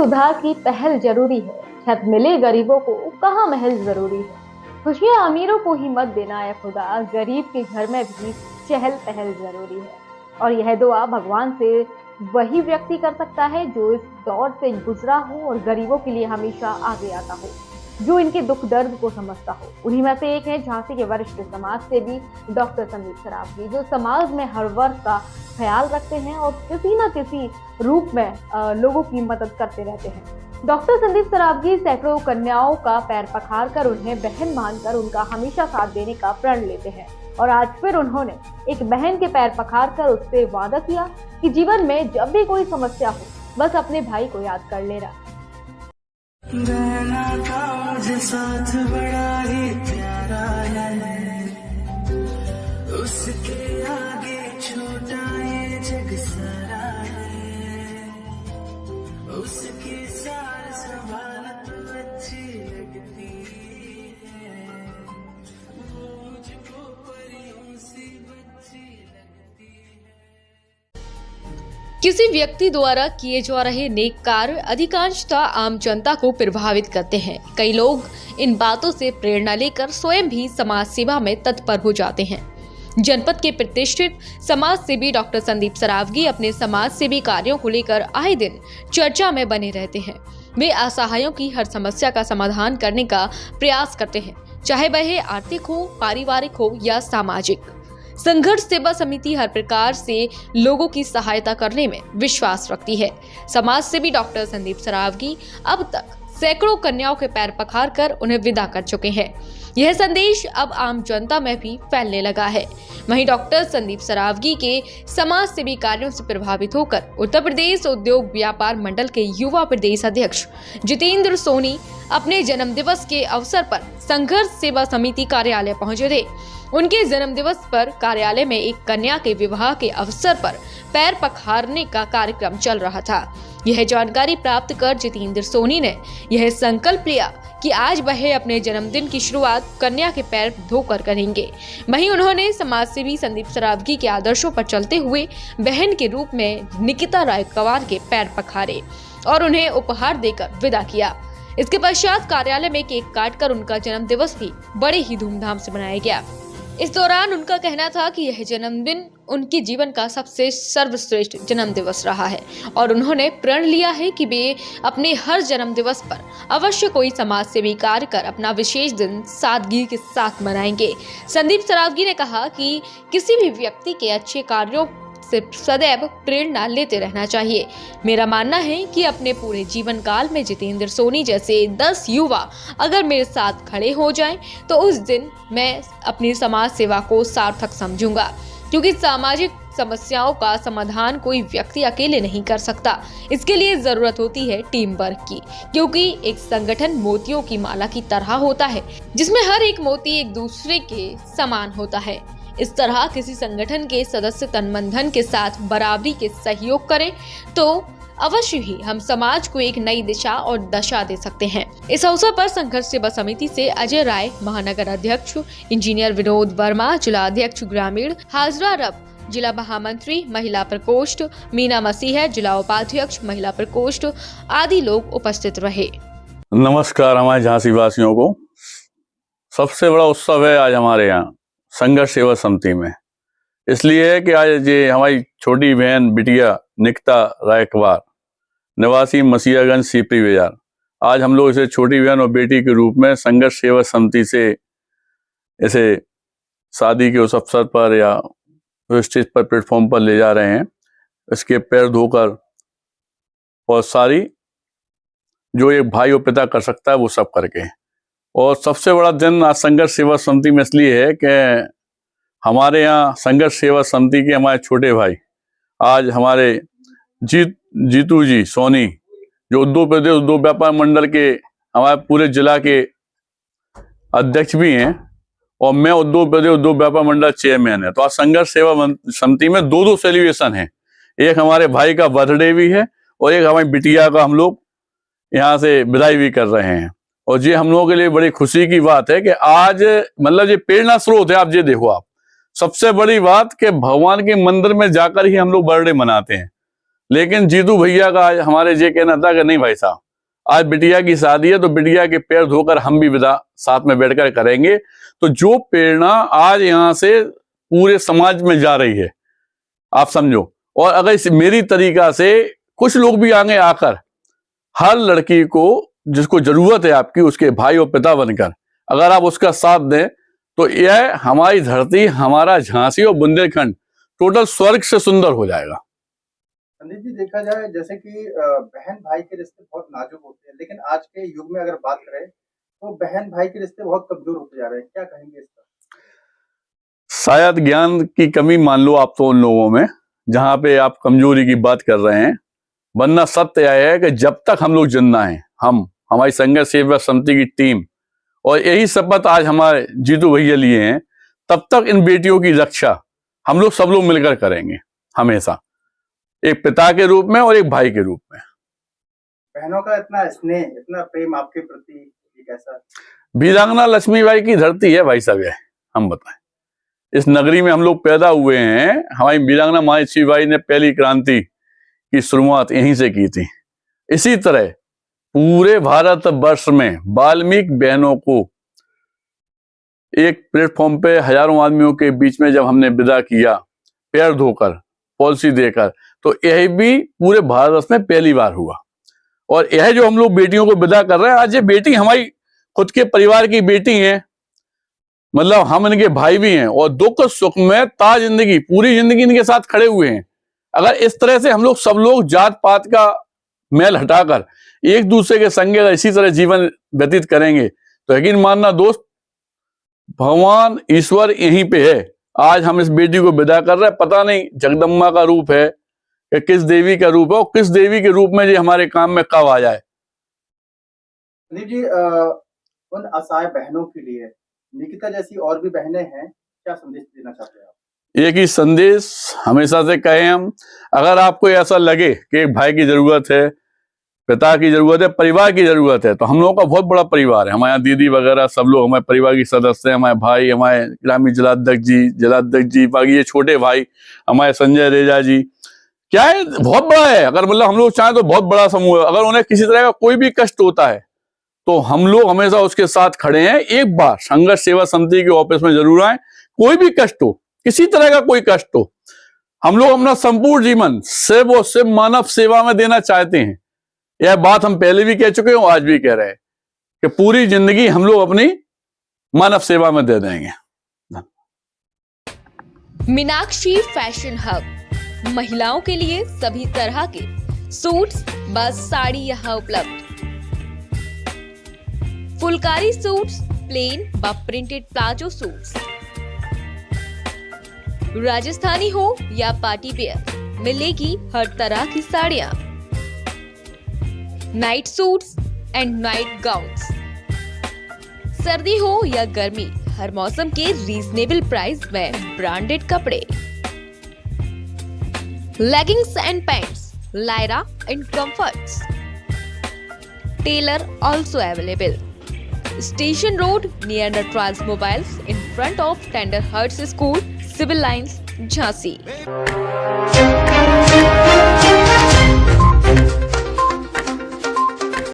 सुधा की पहल जरूरी है, छत मिले गरीबों को कहाँ महल जरूरी है। खुशियां अमीरों को ही मत देना है खुदा, गरीब के घर में भी चहल पहल जरूरी है। और यह दुआ भगवान से वही व्यक्ति कर सकता है जो इस दौर से गुजरा हो और गरीबों के लिए हमेशा आगे आता हो, जो इनके दुख दर्द को समझता हो। उन्हीं में से एक है झांसी के वरिष्ठ समाज सेवी डॉक्टर संदीप सरावगी, जो समाज में हर वर्ग का ख्याल रखते हैं और किसी न किसी रूप में लोगों की मदद करते रहते हैं। डॉक्टर संदीप सरावगी सैकड़ों कन्याओं का पैर पखार कर उन्हें बहन मानकर उनका हमेशा साथ देने का प्रण लेते हैं। और आज फिर उन्होंने एक बहन के पैर पखार कर उससे वादा किया कि जीवन में जब भी कोई समस्या हो बस अपने भाई को याद कर लेना। बहना का मुझे साथ बड़ा ही प्यारा है, उसके आगे छोटा ये जग सारा है, उसकी सार संभालत अच्छी लगती है, मुझको परियों सी बच्ची लगती है। किसी व्यक्ति द्वारा किए जा रहे नेक कार्य अधिकांशतः आम जनता को प्रभावित करते हैं। कई लोग इन बातों से प्रेरणा लेकर स्वयं भी समाज सेवा में तत्पर हो जाते हैं। जनपद के प्रतिष्ठित समाज सेवी डॉक्टर संदीप सरावगी अपने समाज सेवी कार्यों को लेकर आए दिन चर्चा में बने रहते हैं। वे असहायों की हर समस्या का समाधान करने का प्रयास करते हैं, चाहे वह आर्थिक हो, पारिवारिक हो या सामाजिक। संघर्ष सेवा समिति हर प्रकार से लोगों की सहायता करने में विश्वास रखती है। समाज सेवी डॉक्टर संदीप सरावगी अब तक सैकड़ों कन्याओं के पैर पखार कर उन्हें विदा कर चुके हैं। यह संदेश अब आम जनता में भी फैलने लगा है। वहीं डॉक्टर संदीप सरावगी के समाज सेवी कार्यों से प्रभावित होकर उत्तर प्रदेश उद्योग व्यापार मंडल के युवा प्रदेश अध्यक्ष जितेंद्र सोनी अपने जन्मदिवस के अवसर पर संघर्ष सेवा समिति कार्यालय पहुंचे थे। उनके जन्मदिवस पर कार्यालय में एक कन्या के विवाह के अवसर पर पैर पखारने का कार्यक्रम चल रहा था। यह जानकारी प्राप्त कर जितेंद्र सोनी ने यह संकल्प लिया कि आज वह अपने जन्मदिन की शुरुआत कन्या के पैर धोकर करेंगे। वहीं उन्होंने समाजसेवी संदीप सरावगी के आदर्शों पर चलते हुए बहन के रूप में निकिता रायकवार के पैर पखारे और उन्हें उपहार देकर विदा किया। इसके पश्चात कार्यालय में केक काटकर उनका जन्मदिवस भी बड़े ही धूमधाम से मनाया गया। इस दौरान उनका कहना था कि यह जन्मदिन उनके जीवन का सबसे सर्वश्रेष्ठ जन्मदिवस रहा है और उन्होंने प्रण लिया है कि वे अपने हर जन्मदिवस पर अवश्य कोई समाज सेवी कार्य कर अपना विशेष दिन सादगी के साथ मनाएंगे। संदीप सरावगी ने कहा कि किसी भी व्यक्ति के अच्छे कार्यों से सदैव प्रेरणा लेते रहना चाहिए। मेरा मानना है कि अपने पूरे जीवन काल में जितेंद्र सोनी जैसे 10 युवा अगर मेरे साथ खड़े हो जाएं, तो उस दिन मैं अपनी समाज सेवा को सार्थक समझूंगा, क्योंकि सामाजिक समस्याओं का समाधान कोई व्यक्ति अकेले नहीं कर सकता। इसके लिए जरूरत होती है टीम वर्क की, क्योंकि एक संगठन मोतियों की माला की तरह होता है, जिसमें हर एक मोती एक दूसरे के समान होता है। इस तरह किसी संगठन के सदस्य तन मन धन के साथ बराबरी के सहयोग करें तो अवश्य ही हम समाज को एक नई दिशा और दशा दे सकते हैं। इस अवसर पर संघर्ष सेवा समिति से अजय राय, महानगर अध्यक्ष इंजीनियर विनोद वर्मा, जिला अध्यक्ष ग्रामीण हाजरा रब, जिला महामंत्री महिला प्रकोष्ठ मीना मसीह, जिला उपाध्यक्ष महिला प्रकोष्ठ आदि लोग उपस्थित रहे। नमस्कार हमारे झांसी वासियों को। सबसे बड़ा उत्सव है आज हमारे यहाँ संघर्ष सेवा समिति में, इसलिए है कि आज ये हमारी छोटी बहन बिटिया निकिता रायकवार निवासी मसीहागंज सीपी बाजार, आज हम लोग इसे छोटी बहन और बेटी के रूप में संघर्ष सेवा समिति से इसे शादी के उस अवसर पर या स्टेज पर प्लेटफॉर्म पर ले जा रहे हैं। इसके पैर धोकर और सारी जो एक भाई और पिता कर सकता है वो सब करके। और सबसे बड़ा दिन आज संघर्ष सेवा समिति में इसलिए है कि हमारे यहाँ संघर्ष सेवा समिति के हमारे छोटे भाई आज हमारे जीतू जी सोनी, जो उत्तर प्रदेश उद्योग व्यापार मंडल के हमारे पूरे जिला के अध्यक्ष भी हैं और मैं उत्तर प्रदेश उद्योग व्यापार मंडल चेयरमैन है। तो आज संघर्ष सेवा समिति में दो सेलिब्रेशन है, एक हमारे भाई का बर्थडे भी है और एक हमारी बिटिया का हम लोग यहाँ से विदाई भी कर रहे हैं। और ये हम लोगों के लिए बड़ी खुशी की बात है कि आज मतलब ये प्रेरणा स्रोत है। आप ये देखो, आप सबसे बड़ी बात कि भगवान के मंदिर में जाकर ही हम लोग बर्थडे मनाते हैं, लेकिन जीतू भैया का आज हमारे ये कहना था कि नहीं भाई साहब, आज बिटिया की शादी है तो बिटिया के पैर धोकर हम भी विदा साथ में बैठकर करेंगे। तो जो प्रेरणा आज यहाँ से पूरे समाज में जा रही है, आप समझो, और अगर इस मेरी तरीका से कुछ लोग भी आगे आकर हर लड़की को जिसको जरूरत है आपकी, उसके भाई और पिता बनकर अगर आप उसका साथ दें तो यह हमारी धरती, हमारा झांसी और बुंदेलखंड टोटल स्वर्ग से सुंदर हो जाएगा। संदीप जी, देखा जाए जैसे कि बहन भाई के रिश्ते बहुत नाजुक होते हैं, लेकिन आज के युग में अगर बात करें तो बहन भाई के रिश्ते बहुत कमजोर होते जा रहे हैं, क्या कहेंगे इस पर? शायद ज्ञान की कमी मान लो आप तो उन लोगों में, जहां पे आप कमजोरी की बात कर रहे हैं, वरना सत्य यह है कि जब तक हम लोग जिंदा हैं, हमारी संघर्ष सेवा समिति की टीम, और यही शपथ आज हमारे जीतू भैया लिए हैं, तब तक इन बेटियों की रक्षा हम लोग सब लोग मिलकर करेंगे, हमेशा एक पिता के रूप में और एक भाई के रूप में। बहनों का इतना स्नेह, इतना प्रेम आपके प्रति, ये कैसा? वीरांगना लक्ष्मीबाई की धरती है भाई साहब, हम बताएं, इस नगरी में हम लोग पैदा हुए हैं। हमारी वीरांगना माँ लक्ष्मीबाई ने पहली क्रांति की शुरुआत यहीं से की थी। इसी तरह पूरे भारत वर्ष में वाल्मीकि बहनों को एक प्लेटफॉर्म पे हजारों आदमियों के बीच में जब हमने विदा किया, पैर धोकर, पॉलिसी देकर, तो यह भी पूरे भारत में पहली बार हुआ। और यह जो हम लोग बेटियों को विदा कर रहे हैं, आज ये बेटी हमारी खुद के परिवार की बेटी है, मतलब हम इनके भाई भी हैं, और दुख सुख में जिंदगी पूरी जिंदगी इनके साथ खड़े हुए हैं। अगर इस तरह से हम लोग सब लोग जात पात का मैल हटाकर एक दूसरे के संग इसी तरह जीवन व्यतीत करेंगे तो यकीन मानना दोस्त, भगवान ईश्वर यहीं पे है। आज हम इस बेटी को विदा कर रहे हैं, पता नहीं जगदम्बा का रूप है कि किस देवी का रूप है, और किस देवी के रूप में ये हमारे काम में कब आ जाए। संदीप जी, उन असहाय बहनों के लिए निकिता जैसी और भी बहनें हैं, क्या संदेश देना चाहते हैं आप? एक ही संदेश हमेशा से कहे हम, अगर आपको ऐसा लगे कि एक भाई की जरूरत है, पिता की जरूरत है, परिवार की जरूरत है, तो हम लोगों का बहुत बड़ा परिवार है। हमारे यहाँ दीदी वगैरह सब लोग हमारे परिवार के सदस्य हैं, हमारे भाई, हमारे ग्रामीण जलाध्यक्ष जी, बाकी ये छोटे भाई हमारे संजय रेजा जी, क्या है बहुत बड़ा है। अगर मतलब हम लोग चाहें तो बहुत बड़ा समूह है। अगर उन्हें किसी तरह का कोई भी कष्ट होता है तो हम लोग हमेशा उसके साथ खड़े हैं। एक बार संघर्ष सेवा समिति के ऑफिस में जरूर आए, कोई भी कष्ट हो, किसी तरह का कोई कष्ट हो, हम लोग अपना संपूर्ण जीवन सिर्फ और सिर्फ मानव सेवा में देना चाहते हैं। यह बात हम पहले भी कह चुके हैं, आज भी कह रहे हैं कि पूरी जिंदगी हम लोग अपनी मानव सेवा में दे देंगे। मीनाक्षी फैशन हब, महिलाओं के लिए सभी तरह के सूट्स, बस साड़ी यहाँ उपलब्ध। फुलकारी सूट्स, प्लेन व प्रिंटेड प्लाजो सूट्स, राजस्थानी हो या पार्टी वेयर, मिलेगी हर तरह की साड़ियां, night suits and night gowns. सर्दी हो या गर्मी, हर मौसम के रीजनेबल प्राइस में ब्रांडेड कपड़े, leggings and pants, Lyra and comforts. Tailor also available. Station Road near Natraz Mobiles in front of Tender Hertz School, Civil Lines, Jhansi.